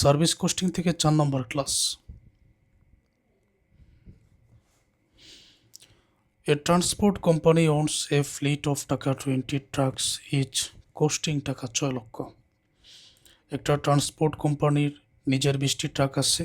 Service costing থেকে 4 নম্বর class. A transport company owns a fleet of টাকা 20 trucks each costing টাকা 6 লক্ষ। একটা ট্রান্সপোর্ট কোম্পানির নিজের 20টি ট্রাক আছে।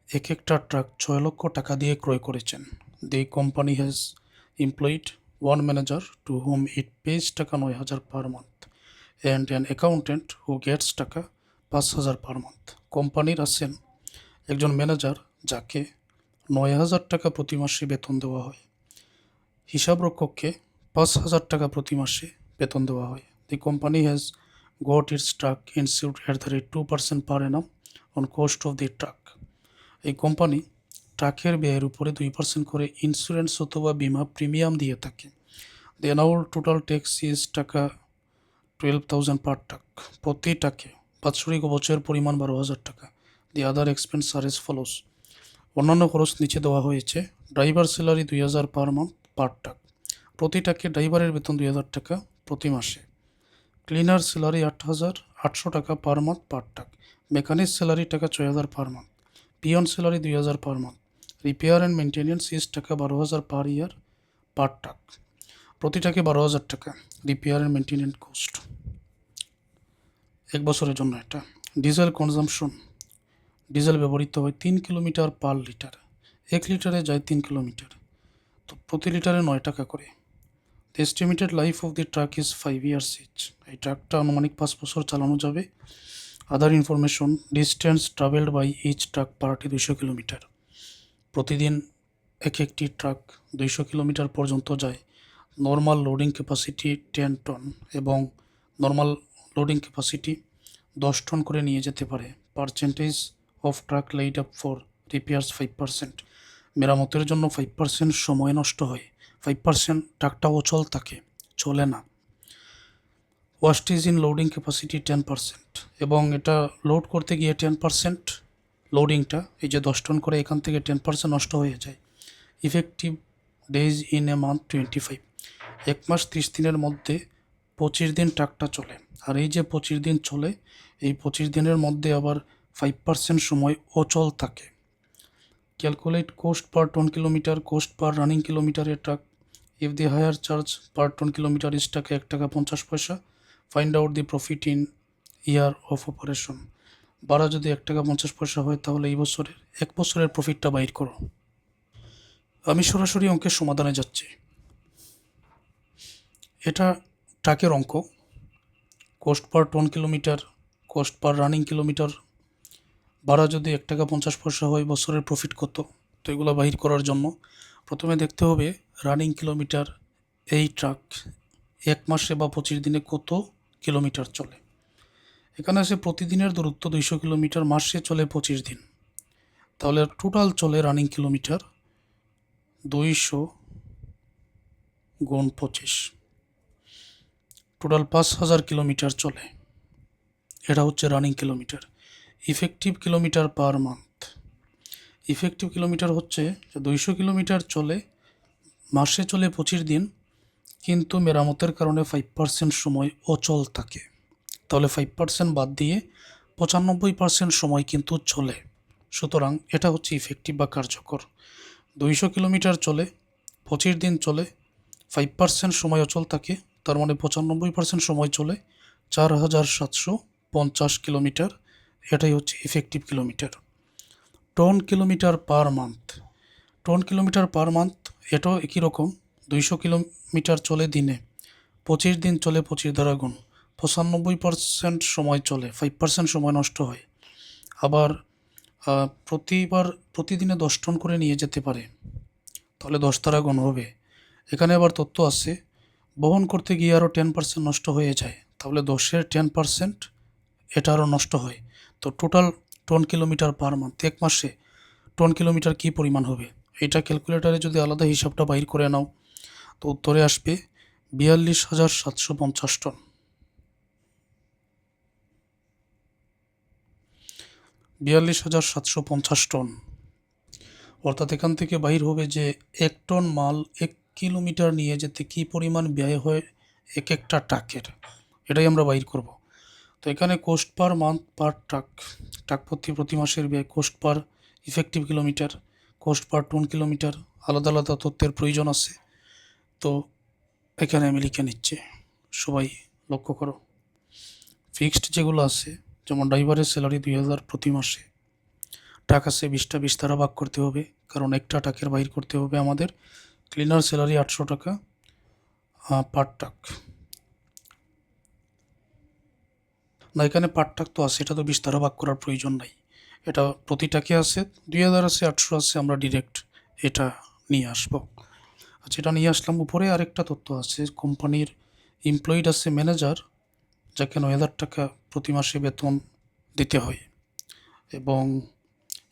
এক একটা ট্রাক 6 লক্ষ টাকা দিয়ে ক্রয় করেছেন। The company has employed one manager to whom it pays টাকা 9,000 per month and an accountant who gets টাকা 5,000 per month. কোম্পানির আছেন একজন ম্যানেজার যাকে 9,000 টাকা প্রতি মাসে বেতন দেওয়া হয়। হিসাবরক্ষককে 5,000 টাকা প্রতি মাসে বেতন দেওয়া হয়। The company has got its truck insured at the rate 2% per annum on cost of the truck. এই কোম্পানি ট্রাকের ব্যয়ের উপরে 2% করে ইন্স্যুরেন্স অথবা বীমা প্রিমিয়াম দিয়ে থাকে। The annual total tax is টাকা 12,000 per truck। প্রতি ট্রাকে বাৎসরিক অবচয়ের পরিমাণ 12,000 টাকা। The other expense are as follows. অন্যান্য খরচ নিচে দেওয়া হয়েছে। ড্রাইভার স্যালারি 2,000 পার মান্থ পার ট্রাক। প্রতি ট্রাকে ড্রাইভারের বেতন 2,000 টাকা প্রতি মাসে। ক্লিনার স্যালারি 8,800 টাকা পার month per truck. Mechanic salary টাকা 6,000 per month. Peon salary 2,000 per month. Repair and maintenance is টাকা 12,000 পার ইয়ার পার ট্রাক। প্রতি ট্রাকে 12,000 টাকা রিপেয়ার অ্যান্ড মেনটেন্যান্স কস্ট 1 বছরের জন্য। এটা ডিজেল কনজাম্পশন, ডিজেল ব্যবহৃত হয় 3 কিলোমিটার পার লিটার। 1 লিটারে যায় 3 কিলোমিটার, তো প্রতি লিটারে 9 টাকা করে। The estimated life of the truck is 5 years each. এই ট্রাকটা আনুমানিক 5 বছর চালানো যাবে। Other information, distance travelled by each truck per day 200 kilometre. প্রতিদিন একটি ট্রাক 200 কিলোমিটার পর্যন্ত যায়। নর্মাল লোডিং ক্যাপাসিটি 10 টন এবং নর্মাল লোডিং ক্যাপাসিটি 10 টন করে নিয়ে যেতে পারে। Percentage of truck laid up for repairs 5%। মেরামতের জন্য 5% সময় নষ্ট হয়। 5% ট্রাকটা অচল থাকে, চলে না। Waste is in loading capacity 10%, এবং এটা লোড করতে গিয়ে 10% লোডিংটা, এই যে 10 টন করে, এখান থেকে 10% নষ্ট হয়ে যায়। Effective days in a month 25। 1 মাস 30 দিনের মধ্যে 25 দিন ট্রাকটা চলে। আর এই যে 25 দিন চলে, এই 25 দিনের মধ্যে আবার 5% সময় অচল থাকে। Calculate cost per ton kilometre, cost per running kilometre a truck. If the hire charge per ton kilometre is টাকা 1 টাকা 50 পয়সা, find out the profit in year of operation. ভাড়া যদি 1 টাকা 50 পয়সা হয়, তাহলে এই বছরের 1 বছরের প্রফিটটা বাইর করো। আমি সরাসরি অঙ্কের সমাধানে যাচ্ছি। এটা ট্রাকের অঙ্ক। Cost per ton kilometre, cost per running kilometre, ভাড়া যদি 1 টাকা 50 পয়সা হয়, বছরের প্রফিট কত। তো এগুলো বাহির করার জন্য প্রথমে দেখতে হবে রানিং কিলোমিটার, এই ট্রাক 1 মাসে বা 25 দিনে কত কিলোমিটার চলে। এখানে আছে প্রতিদিনের দূরত্ব 200 কিলোমিটার, মাসে চলে 25 দিন, তাহলে টোটাল চলে রানিং কিলোমিটার 200 গুণ 25, টোটাল 5,000 কিলোমিটার চলে। এটা হচ্ছে running kilometre. Effective kilometre per month. Effective kilometre হচ্ছে 200 কিলোমিটার চলে, মাসে চলে 25 দিন, কিন্তু মেরামতের কারণে 5% সময় অচল থাকে। তাহলে 5% বাদ দিয়ে 95% সময় কিন্তু চলে। সুতরাং এটা হচ্ছে ইফেক্টিভ বা কার্যকর। 200 কিলোমিটার চলে, 25 দিন চলে, 5% সময় অচল থাকে, তার মানে 95% সময় চলে, 4,750 কিলোমিটার। এটাই হচ্ছে effective kilometre. Ton kilometre per month. Ton kilometre per month এটাও একই রকম। 200 কিলোমিটার চলে দিনে, 25 দিন চলে, 25 দ্বারা গুণ, 95% সময় চলে, 5% সময় নষ্ট হয়। আবার প্রতিদিনে 10 টন করে নিয়ে যেতে পারে, তাহলে 10 দ্বারা গুণ হবে। এখানে আবার তথ্য আছে, বহন করতে গিয়ে আরও 10% নষ্ট হয়ে যায়, তাহলে 10-এর 10% এটা আরও নষ্ট হয়। তো total ton kilometre per month, 1 মাসে টন কিলোমিটার কী পরিমাণ হবে, এটা ক্যালকুলেটারে যদি আলাদা হিসাবটা বাইর করে নাও, তো উত্তরে আসবে 42,750 টন। 42,750 টন। অর্থাৎ এখান থেকে বাহির হবে যে 1 টন মাল 1 কিলোমিটার নিয়ে যেতে কী পরিমাণ ব্যয় হয় এক একটা ট্রাকের, এটাই আমরা বাহির করব। তো এখানে cost per month per truck, truck প্রতি মাসের ব্যয়, cost per effective kilometre, cost per ton kilometre, আলাদা আলাদা তথ্যের প্রয়োজন আছে। তো এখানে আমি লিখে নিচ্ছি, সবাই লক্ষ্য করো। ফিক্সড যেগুলো আছে, যেমন ড্রাইভারের স্যালারি 2000 প্রতি মাসে, ট্রাক আছে 20টা, 20 দ্বারা ভাগ করতে হবে, কারণ একটা ট্রাকের বাইর করতে হবে আমাদের। ক্লিনার স্যালারি 800 টাকা পার ট্রাক। না, এখানে পার ট্রাক তো আছে, এটা তো 20 দ্বারা ভাগ করার প্রয়োজন নাই, এটা প্রতি ট্রাকে আছে 2000 আছে, 800 আছে, আমরা ডিরেক্ট এটা নিয়ে আসবো। আচ্ছা, এটা নিয়ে আসলাম। উপরে আরেকটা তথ্য আছে, কোম্পানির এমপ্লয়িড আছে ম্যানেজার, যাকে 9000 টাকা প্রতি মাসে বেতন দিতে হয়, এবং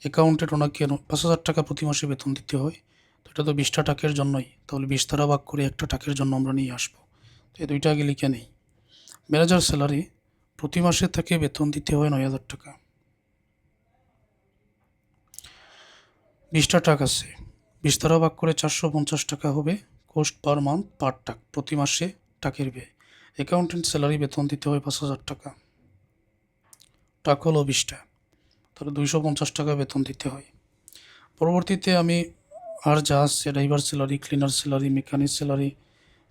অ্যাকাউন্টেন্ট ওনাকে 5000 টাকা প্রতি মাসে বেতন দিতে হয়। তো এটা তো 20টা টাকের জন্যই, তাহলে 20 দ্বারা ভাগ করে একটা টাকের জন্য আমরা নিয়ে আসবো। তো এই দুইটা আগে লিখে নেই। ম্যানেজার স্যালারি প্রতি মাসে তাকে বেতন দিতে হয় 9000 টাকা। 20টা টাক আছে, 20 দ্বারা ভাগ করে 450 টাকা হবে কোস্ট পার মান্থ পার টাক, প্রতি মাসে টাকের ব্যয়। অ্যাকাউন্টেন্ট স্যালারি বেতন দিতে হয় 5000 টাকা, টাক হলো 20টা, তাহলে 250 টাকা বেতন দিতে হয়। পরবর্তীতে আমি আর যা আসছে, driver salary, cleaner salary, mechanic salary,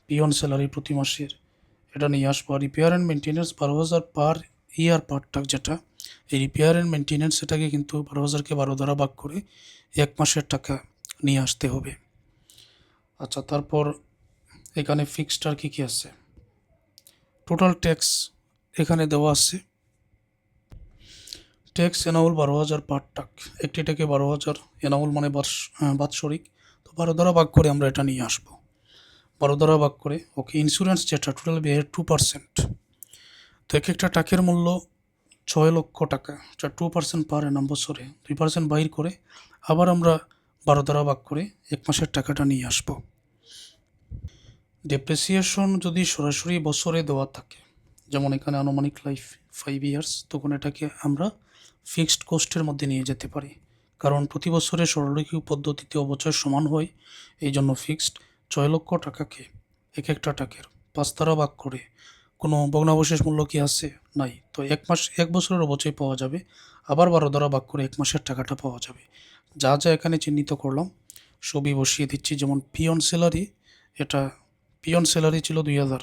peon salary প্রতি মাসের, এটা নিয়ে আসবো। আর রিপেয়ার অ্যান্ড মেনটেন্যান্স 12,000 পার ইয়ার পার টাক, যেটা এই রিপেয়ার অ্যান্ড মেনটেন্যান্স, সেটাকে কিন্তু 12,000কে 12 দ্বারা ভাগ করে 1 মাসের টাকা নিয়ে আসতে হবে। আচ্ছা, তারপর এখানে ফিক্সড আর কী কী আছে, টোটাল ট্যাক্স এখানে দেওয়া আছে। ট্যাক্স এনাউল 12,000 পার টাক, একটি টাকে 12,000, এনাউল মানে বাৎসরিক, তো 12 দ্বারা ভাগ করে আমরা এটা নিয়ে আসবো, 12 দ্বারা ভাগ করে। ওকে, ইন্স্যুরেন্স যেটা টোটাল ব্যয়ের 2%, তো এক একটা টাকের মূল্য 6 লক্ষ টাকা, যা 2% পার এনাম বছরে 2% বাইর করে আবার আমরা 12 দ্বারা ভাগ করে 1 মাসের টাকাটা নিয়ে আসবো। ডেপ্রিসিয়েশন যদি সরাসরি বছরে দেওয়া থাকে, যেমন এখানে আনুমানিক লাইফ 5 ইয়ার্স, তখন এটাকে আমরা ফিক্সড কোস্টের মধ্যে নিয়ে যেতে পারি, কারণ প্রতি বছরে সরলরেখীয় পদ্ধতিতে অবচয় সমান হয়। এই জন্য ফিক্সড 6 লক্ষ টাকাকে এক একটা টাকের 5 দ্বারা ভাগ করে, কোনো ভগ্নাবশেষ মূল্য কি আছে? নাই, তো 1 বছরের অবচয় পাওয়া যাবে, আবার 12 দ্বারা ভাগ করে 1 মাসের টাকাটা পাওয়া যাবে। যা যা এখানে চিহ্নিত করলাম সবই বসিয়ে দিচ্ছি। যেমন পিয়ন স্যালারি, এটা পিয়ন স্যালারি ছিল 2000,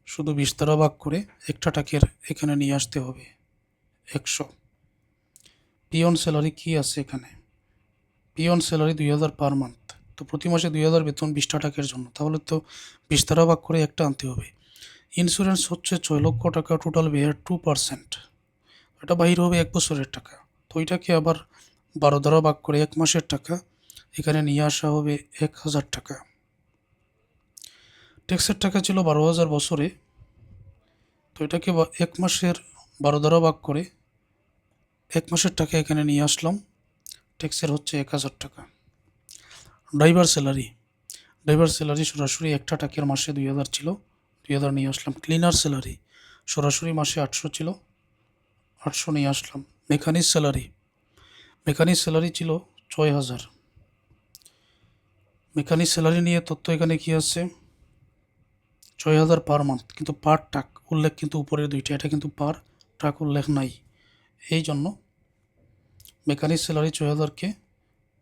শুধু 20 দ্বারা ভাগ করে একটা টাকের এখানে নিয়ে আসতে হবে 100। পিয়ন স্যালারি কি আছে এখানে, পিয়ন স্যালারি 2000 পার মান্থ, তো প্রতি মাসে 2000 বেতন 20টা টাকের জন্য, তাহলে তো 20 দ্বারা ভাগ করে একটা আনতে হবে। ইন্স্যুরেন্স হচ্ছে 6 লক্ষ টাকা, টোটাল ব্যয়ের 2%, এটা বাহির হবে 1 বছরের টাকা, তো ওইটাকে আবার 12 দ্বারা ভাগ করে 1 মাসের টাকা এখানে নিয়ে আসা হবে 1000 টাকা। ট্যাক্সের টাকা ছিল 12,000 বছরে, তো এটাকে 1 মাসের 12 দ্বারা ভাগ করে 1 মাসের টাকা এখানে নিয়ে আসলাম, ট্যাক্সের হচ্ছে 1000 টাকা। ড্রাইভার স্যালারি, ড্রাইভার স্যালারি সরাসরি একটা টাকের মাসে 2000 ছিল, 2000 নিয়ে আসলাম। ক্লিনার স্যালারি সরাসরি মাসে 800 ছিল, 800 নিয়ে আসলাম। মেকানিক স্যালারি, মেকানিক স্যালারি ছিল 6000, মেকানিক স্যালারি নিয়ে তথ্য এখানে কি আছে, 6000 পার মান্থ, কিন্তু পার টাক উল্লেখ কিন্তু উপরের দুইটা, এটা কিন্তু পার টাক উল্লেখ নাই। এই জন্য মেকানিক স্যালারি 6000কে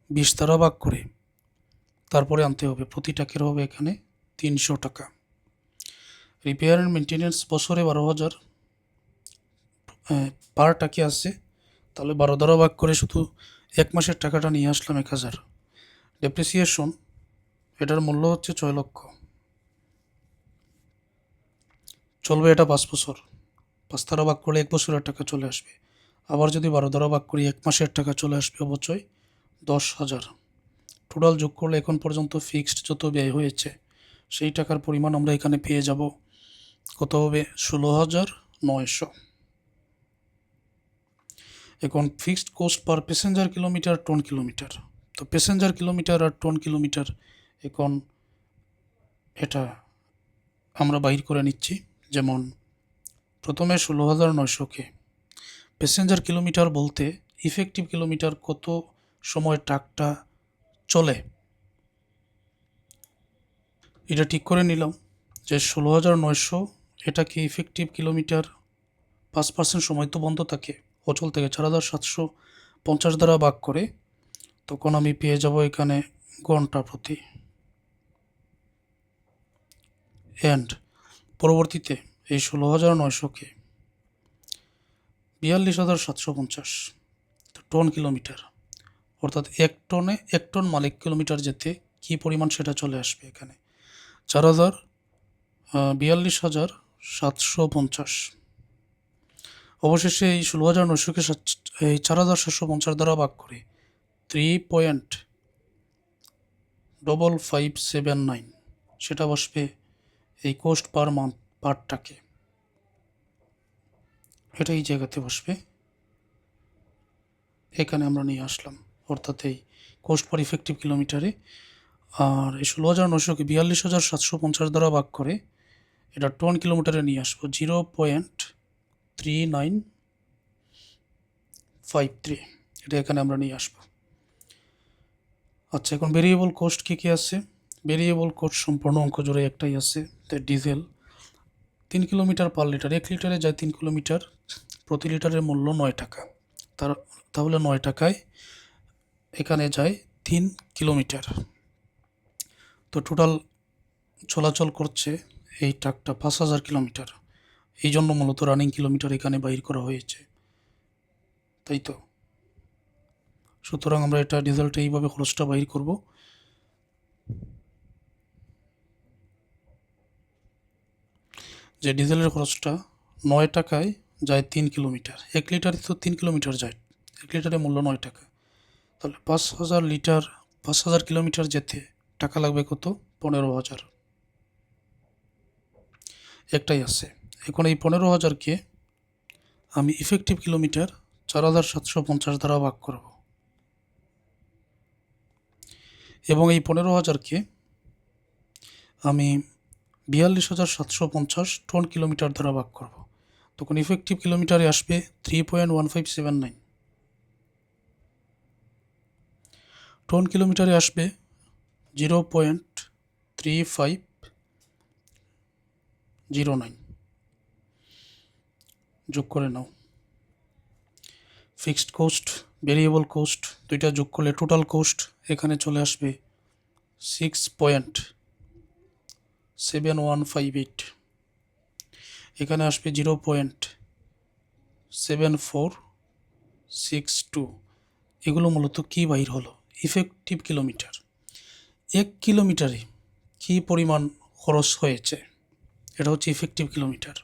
20 দ্বারা ভাগ করে তারপরে আনতে হবে, প্রতি টাকের হবে এখানে 300 টাকা। রিপেয়ার অ্যান্ড মেনটেন্যান্স বছরে 12,000 পার টাকে আসছে, তাহলে 12 দ্বারা ভাগ করে শুধু 1 মাসের টাকাটা নিয়ে আসলাম 1000। ডেপ্রিসিয়েশন, এটার মূল্য হচ্ছে 6 লক্ষ, চলবে এটা 5 বছর, 5 দ্বারা ভাগ করলে 1 বছরের টাকা চলে আসবে, আবার যদি 12 দ্বারা ভাগ করি 1 মাসের টাকা চলে আসবে অবচয় 10,000। টোটাল যোগ করলে এখন পর্যন্ত ফিক্সড যত ব্যয় হয়েছে সেই টাকার পরিমাণ আমরা এখানে পেয়ে যাব, কত হবে, 16,900। এখন fixed cost per passenger kilometre, ton kilometre, তো প্যাসেঞ্জার কিলোমিটার আর টন কিলোমিটার এখন এটা আমরা বাইর করে নিচ্ছি। যেমন প্রথমে 16,900কে প্যাসেঞ্জার কিলোমিটার বলতে ইফেক্টিভ কিলোমিটার কত সময় ট্রাকটা চলে, এটা ঠিক করে নিলাম যে 16,900 এটা কি ইফেক্টিভ কিলোমিটার 5% সময় তো বন্ধ থাকে, অচল থেকে 4750 দ্বারা ভাগ করে, তখন আমি পেয়ে যাব এখানে ঘন্টা প্রতি। অ্যান্ড পরবর্তীতে এই 16,900কে 42,750 টন কিলোমিটার, অর্থাৎ এক টন মালিক কিলোমিটার যেতে কী পরিমাণ সেটা চলে আসবে এখানে 42,750। অবশেষে এই 16,900কে এই 4,750 দ্বারা ভাগ করে 3.5579 সেটা বসবে এই কোস্ট পার মান্থ পার্টটাকে, এটা এই জায়গাতে বসবে, এখানে আমরা নিয়ে আসলাম, অর্থাৎ এই কোস্ট পার ইফেক্টিভ কিলোমিটারে। আর এই 16,900কে 42,750 দ্বারা ভাগ করে এটা টন কিলোমিটারে নিয়ে আসবো 0.3953, এটা এখানে আমরা নিয়ে আসবো। আচ্ছা, এখন ভেরিয়েবল কোস্ট কী কী আছে? ভেরিয়েবল কোস্ট সম্পূর্ণ অঙ্ক জুড়ে একটাই আছে, তাই ডিজেল 3 কিলোমিটার পার লিটার, 1 লিটারে যায় 3 কিলোমিটার, প্রতি লিটারের মূল্য 9 টাকা। তাহলে 9 টাকায় এখানে যায় 3 কিলোমিটার। তো টোটাল চলাচল করছে এই ট্রাকটা 5,000 কিলোমিটার, এই জন্য মূলত রানিং কিলোমিটার এখানে বাইর করা হয়েছে, তাই তো। সুতরাং আমরা এটা ডিজেলটা এইভাবে খরচটা বাইর করব। যে ডিজেলের খরচটা 9 টাকায় যায় 3 কিলোমিটার, 1 লিটারে তো 3 কিলোমিটার যায়, 1 লিটারের মূল্য 9 টাকা, তাহলে 5,000 কিলোমিটার যেতে টাকা লাগবে কত? 15,000, একটাই আছে। এখন এই 15,000কে আমি ইফেক্টিভ কিলোমিটার 4,750 দ্বারা ভাগ করব, এবং এই 15,000কে আমি 42,750 টন কিলোমিটার দ্বারা ভাগ করব, তখন ইফেক্টিভ কিলোমিটারে আসবে 3.1579, টন কিলোমিটারে আসবে 0.3509, যোগ করে নাও। ফিক্সড কোস্ট, ভেরিয়েবল কোস্ট দুইটা যোগ করলে টোটাল কোস্ট এখানে চলে আসবে 6.7158, এখানে আসবে 0.7462। এগুলো মূলত কী বাহির হলো? Effective kilometre. 1 কিলোমিটারে কী পরিমাণ খরচ হয়েছে, এটা হচ্ছে ইফেক্টিভ কিলোমিটার।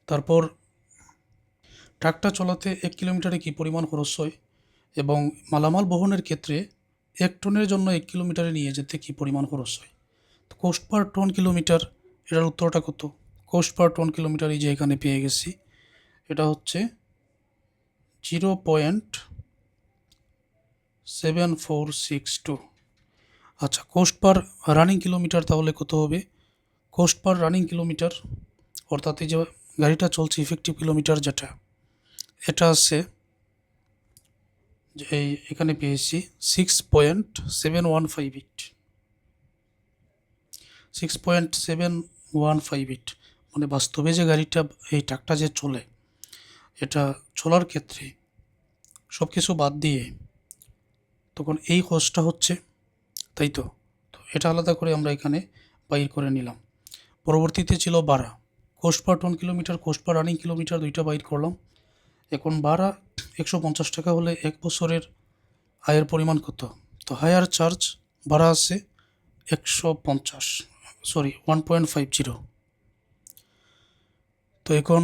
তারপর ট্রাকটা চলাতে 1 কিলোমিটারে কী পরিমাণ খরচ হয়, এবং মালামাল বহনের ক্ষেত্রে 1 টনের জন্য 1 কিলোমিটারে নিয়ে যেতে কী পরিমাণ খরচ হয়। তো কোস্ট পার টন কিলোমিটার, এটার উত্তরটা কত? কোস্ট পার টন কিলোমিটার এই যে এখানে পেয়ে গেছি, এটা হচ্ছে 0.7462। আচ্ছা, কোস্ট পার রানিং কিলোমিটার তাহলে কত হবে? কোস্ট পার রানিং কিলোমিটার, অর্থাৎ এই যে গাড়িটা চলছে ইফেক্টিভ কিলোমিটার যেটা, এটা আছে যে এখানে পেয়েছি 6.7158, 6.7158, মানে বাস্তবে যে গাড়িটা এই ট্রাকটা যে চলে, এটা চলার ক্ষেত্রে সব কিছু বাদ দিয়ে তখন এই খরচটা হচ্ছে, তাই তো। তো এটা আলাদা করে আমরা এখানে বাইর করে নিলাম। পরবর্তীতে ছিল ভাড়া, cost per ton kilometre, cost per running kilometre, দুইটা বাইর করলাম। এখন ভাড়া 150 টাকা হলে 1 বছরের আয়ের পরিমাণ কত? তো হায়ার চার্জ ভাড়া আছে 150। তো এখন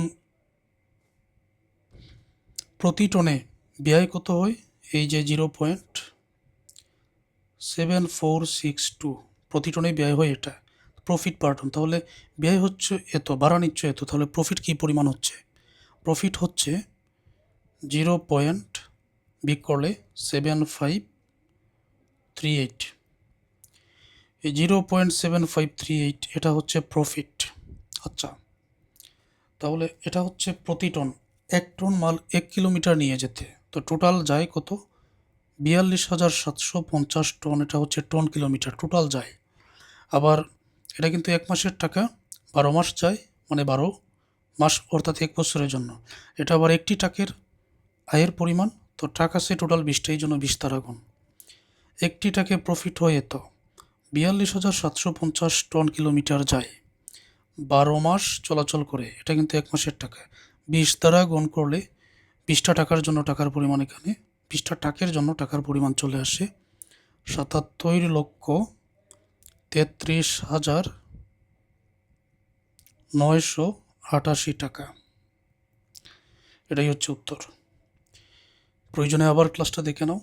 প্রতি টনে ব্যয় কত হয়? এই যে 0.7462 প্রতি টনে ব্যয় হয়, এটা প্রফিট পার টন। তাহলে ব্যয় হচ্ছে এত, ভাড়া নিচ্ছ এত, তাহলে প্রফিট কী পরিমাণ হচ্ছে? প্রফিট হচ্ছে 0. বিগ করলে 7538, এই 0.7538 এটা হচ্ছে প্রফিট। আচ্ছা, তাহলে এটা হচ্ছে প্রতি টন, 1 টন মাল 1 কিলোমিটার নিয়ে যেতে, তো টোটাল যায় কত? 42,750 টন, এটা হচ্ছে টন কিলোমিটার টোটাল যায়। আবার এটা কিন্তু 1 মাসের টাকা, 12 মাস যায়, মানে 12 মাস অর্থাৎ 1 বছরের জন্য। এটা আবার একটি টাকের আয়ের পরিমাণ, তো টাকা আছে টোটাল 20টা, এই জন্য 20 দ্বারা গুণ। একটি টাকে প্রফিট হয়ে তো 42,750 টন কিলোমিটার যায়, 12 মাস চলাচল করে, এটা কিন্তু 1 মাসের টাকা। 20 দ্বারা গুণ করলে 20টা টাকার জন্য টাকার পরিমাণ, এখানে 20টা টাকের জন্য টাকার পরিমাণ চলে আসে 77,33,988 টাকা। এটাই হচ্ছে উত্তর। প্রয়োজনে আবার ক্লাসটা দেখে নাও।